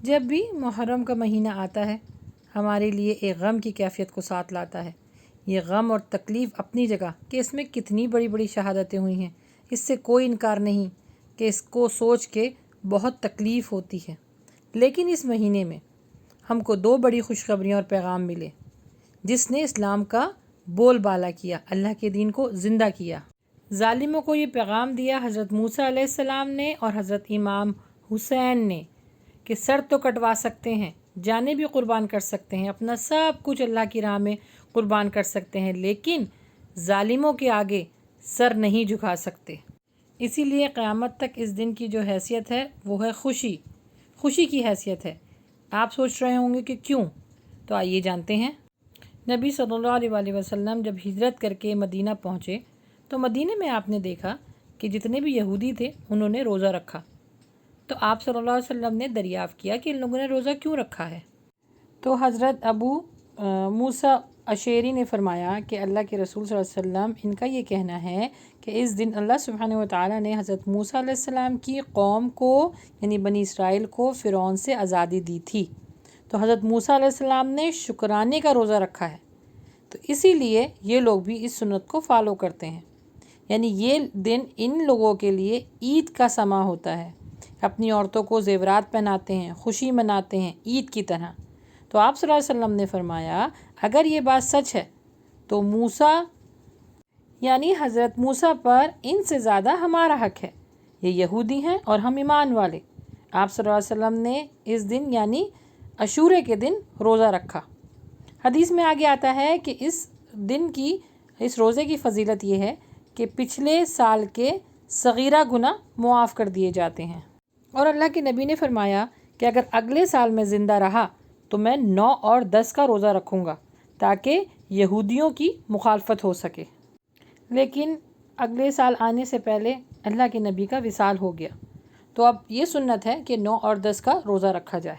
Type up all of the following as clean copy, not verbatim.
جب بھی محرم کا مہینہ آتا ہے ہمارے لیے ایک غم کی کیفیت کو ساتھ لاتا ہے۔ یہ غم اور تکلیف اپنی جگہ کہ اس میں کتنی بڑی بڑی شہادتیں ہوئی ہیں، اس سے کوئی انکار نہیں کہ اس کو سوچ کے بہت تکلیف ہوتی ہے۔ لیکن اس مہینے میں ہم کو 2 بڑی خوشخبریاں اور پیغام ملے جس نے اسلام کا بول بالا کیا، اللہ کے دین کو زندہ کیا۔ ظالموں کو یہ پیغام دیا حضرت موسیٰ علیہ السلام نے اور حضرت امام حسین نے کہ سر تو کٹوا سکتے ہیں، جانیں بھی قربان کر سکتے ہیں، اپنا سب کچھ اللہ کی راہ میں قربان کر سکتے ہیں، لیکن ظالموں کے آگے سر نہیں جھکا سکتے۔ اسی لیے قیامت تک اس دن کی جو حیثیت ہے وہ ہے خوشی کی حیثیت ہے۔ آپ سوچ رہے ہوں گے کہ کیوں؟ تو آئیے جانتے ہیں۔ نبی صلی اللہ علیہ وآلہ وسلم جب ہجرت کر کے مدینہ پہنچے تو مدینہ میں آپ نے دیکھا کہ جتنے بھی یہودی تھے انہوں نے روزہ رکھا۔ تو آپ صلی اللہ علیہ وسلم نے دریافت کیا کہ ان لوگوں نے روزہ کیوں رکھا ہے؟ تو حضرت ابو موسیٰ اشعری نے فرمایا کہ اللہ کے رسول صلی اللہ علیہ وسلم ان کا یہ کہنا ہے کہ اس دن اللہ سبحانہ وتعالیٰ نے حضرت موسیٰ علیہ السلام کی قوم کو یعنی بنی اسرائیل کو فرعون سے آزادی دی تھی، تو حضرت موسیٰ علیہ السلام نے شکرانے کا روزہ رکھا ہے، تو اسی لیے یہ لوگ بھی اس سنت کو فالو کرتے ہیں۔ یعنی یہ دن ان لوگوں کے لیے عید کا سماں ہوتا ہے، اپنی عورتوں کو زیورات پہناتے ہیں، خوشی مناتے ہیں عید کی طرح۔ تو آپ صلی اللہ علیہ وسلم نے فرمایا اگر یہ بات سچ ہے تو موسیٰ یعنی حضرت موسیٰ پر ان سے زیادہ ہمارا حق ہے، یہ یہودی ہیں اور ہم ایمان والے۔ آپ صلی اللہ علیہ وسلم نے اس دن یعنی عاشورے کے دن روزہ رکھا۔ حدیث میں آگے آتا ہے کہ اس روزے کی فضیلت یہ ہے کہ پچھلے سال کے صغیرہ گناہ معاف کر دیے جاتے ہیں، اور اللہ کے نبی نے فرمایا کہ اگر اگلے سال میں زندہ رہا تو میں 9 اور 10 کا روزہ رکھوں گا تاکہ یہودیوں کی مخالفت ہو سکے۔ لیکن اگلے سال آنے سے پہلے اللہ کے نبی کا وصال ہو گیا، تو اب یہ سنت ہے کہ 9 اور 10 کا روزہ رکھا جائے۔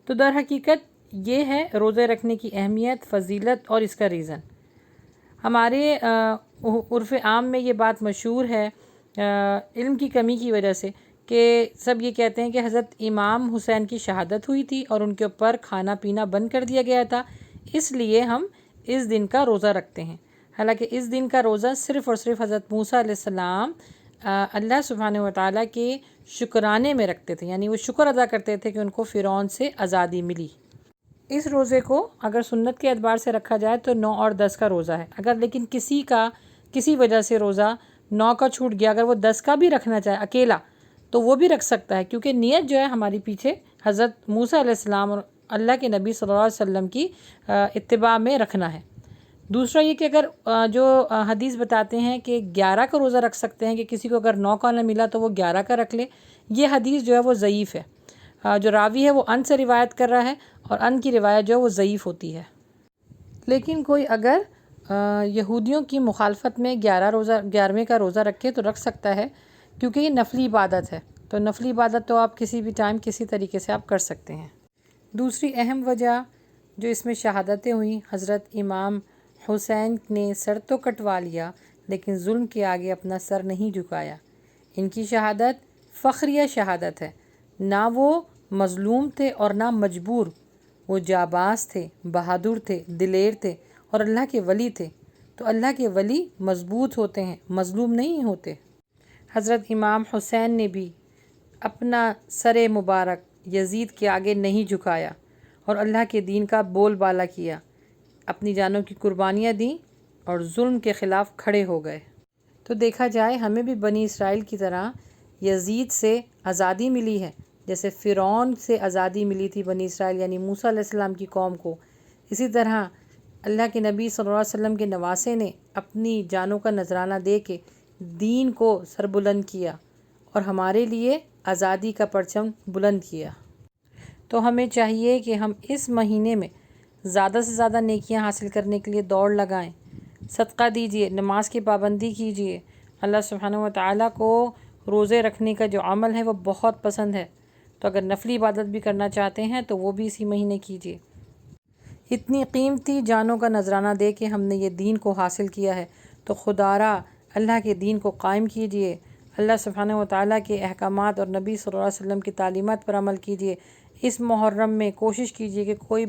تو در حقیقت یہ ہے روزے رکھنے کی اہمیت، فضیلت اور اس کا ریزن۔ ہمارے عرف عام میں یہ بات مشہور ہے علم کی کمی کی وجہ سے کہ سب یہ کہتے ہیں کہ حضرت امام حسین کی شہادت ہوئی تھی اور ان کے اوپر کھانا پینا بند کر دیا گیا تھا، اس لیے ہم اس دن کا روزہ رکھتے ہیں۔ حالانکہ اس دن کا روزہ صرف اور صرف حضرت موسیٰ علیہ السلام اللہ سبحانہ وتعالیٰ کے شکرانے میں رکھتے تھے، یعنی وہ شکر ادا کرتے تھے کہ ان کو فرعون سے آزادی ملی۔ اس روزے کو اگر سنت کے اعتبار سے رکھا جائے تو 9 اور 10 کا روزہ ہے، اگر لیکن کسی وجہ سے روزہ 9 کا چھوٹ گیا، اگر وہ 10 کا بھی رکھنا چاہے اکیلا تو وہ بھی رکھ سکتا ہے، کیونکہ نیت جو ہے ہماری پیچھے حضرت موسیٰ علیہ السلام اور اللہ کے نبی صلی اللہ علیہ وسلم کی اتباع میں رکھنا ہے۔ دوسرا یہ کہ اگر جو حدیث بتاتے ہیں کہ 11 کا روزہ رکھ سکتے ہیں، کہ کسی کو اگر 9 کا نہ ملا تو وہ 11 کا رکھ لے، یہ حدیث جو ہے وہ ضعیف ہے۔ جو راوی ہے وہ ان سے روایت کر رہا ہے اور ان کی روایت جو ہے وہ ضعیف ہوتی ہے۔ لیکن کوئی اگر یہودیوں کی مخالفت میں 11ویں کا روزہ رکھے تو رکھ سکتا ہے، کیونکہ یہ نفلی عبادت ہے، تو نفلی عبادت تو آپ کسی بھی ٹائم کسی طریقے سے آپ کر سکتے ہیں۔ دوسری اہم وجہ جو اس میں شہادتیں ہوئیں، حضرت امام حسین نے سر تو کٹوا لیا لیکن ظلم کے آگے اپنا سر نہیں جھکایا۔ ان کی شہادت فخریہ شہادت ہے، نہ وہ مظلوم تھے اور نہ مجبور، وہ جاباز تھے، بہادر تھے، دلیر تھے اور اللہ کے ولی تھے۔ تو اللہ کے ولی مضبوط ہوتے ہیں، مظلوم نہیں ہوتے۔ حضرت امام حسین نے بھی اپنا سر مبارک یزید کے آگے نہیں جھکایا اور اللہ کے دین کا بول بالا کیا، اپنی جانوں کی قربانیاں دیں اور ظلم کے خلاف کھڑے ہو گئے۔ تو دیکھا جائے ہمیں بھی بنی اسرائیل کی طرح یزید سے آزادی ملی ہے، جیسے فرعون سے آزادی ملی تھی بنی اسرائیل یعنی موسیٰ علیہ السلام کی قوم کو، اسی طرح اللہ کے نبی صلی اللہ علیہ وسلم کے نواسے نے اپنی جانوں کا نذرانہ دے کے دین کو سربلند کیا اور ہمارے لیے آزادی کا پرچم بلند کیا۔ تو ہمیں چاہیے کہ ہم اس مہینے میں زیادہ سے زیادہ نیکیاں حاصل کرنے کے لیے دوڑ لگائیں، صدقہ دیجیے، نماز کی پابندی کیجیے۔ اللہ سبحانہ وتعالیٰ کو روزے رکھنے کا جو عمل ہے وہ بہت پسند ہے، تو اگر نفلی عبادت بھی کرنا چاہتے ہیں تو وہ بھی اسی مہینے کیجیے۔ اتنی قیمتی جانوں کا نذرانہ دے کے ہم نے یہ دین کو حاصل کیا ہے، تو خدارا اللہ کے دین کو قائم کیجیے، اللہ سبحانہ وتعالیٰ کے احکامات اور نبی صلی اللہ علیہ وسلم کی تعلیمات پر عمل کیجیے، اس محرم میں کوشش کیجیے کہ کوئی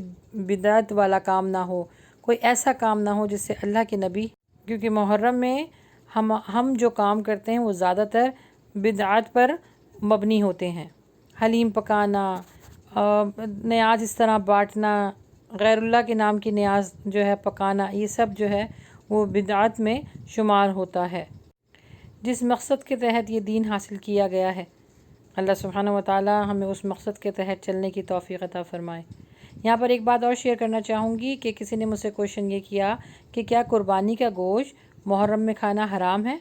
بدعت والا کام نہ ہو، کوئی ایسا کام نہ ہو جس سے اللہ کے نبی، کیونکہ محرم میں ہم جو کام کرتے ہیں وہ زیادہ تر بدعات پر مبنی ہوتے ہیں۔ حلیم پکانا، نیاز اس طرح بانٹنا، غیر اللہ کے نام کی نیاز جو ہے پکانا، یہ سب جو ہے وہ بدعات میں شمار ہوتا ہے۔ جس مقصد کے تحت یہ دین حاصل کیا گیا ہے، اللہ سبحانہ و تعالی ہمیں اس مقصد کے تحت چلنے کی توفیق عطا فرمائے۔ یہاں پر ایک بات اور شیئر کرنا چاہوں گی کہ کسی نے مجھ سے کویشچن یہ کیا کہ کیا قربانی کا گوشت محرم میں کھانا حرام ہے؟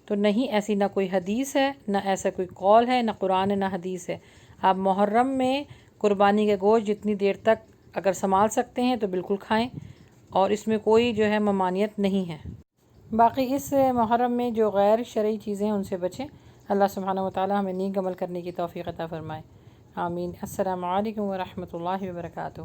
تو نہیں، ایسی نہ کوئی حدیث ہے، نہ ایسا کوئی قول ہے، نہ قرآن ہے، نہ حدیث ہے۔ آپ محرم میں قربانی کا گوشت جتنی دیر تک اگر سنبھال سکتے ہیں تو بالکل کھائیں، اور اس میں کوئی جو ہے ممانعت نہیں ہے۔ باقی اس محرم میں جو غیر شرعی چیزیں ہیں ان سے بچیں۔ اللہ سبحانہ و تعالی ہمیں نیک عمل کرنے کی توفیق عطا فرمائے۔ آمین۔ السلام علیکم ورحمۃ اللہ وبرکاتہ۔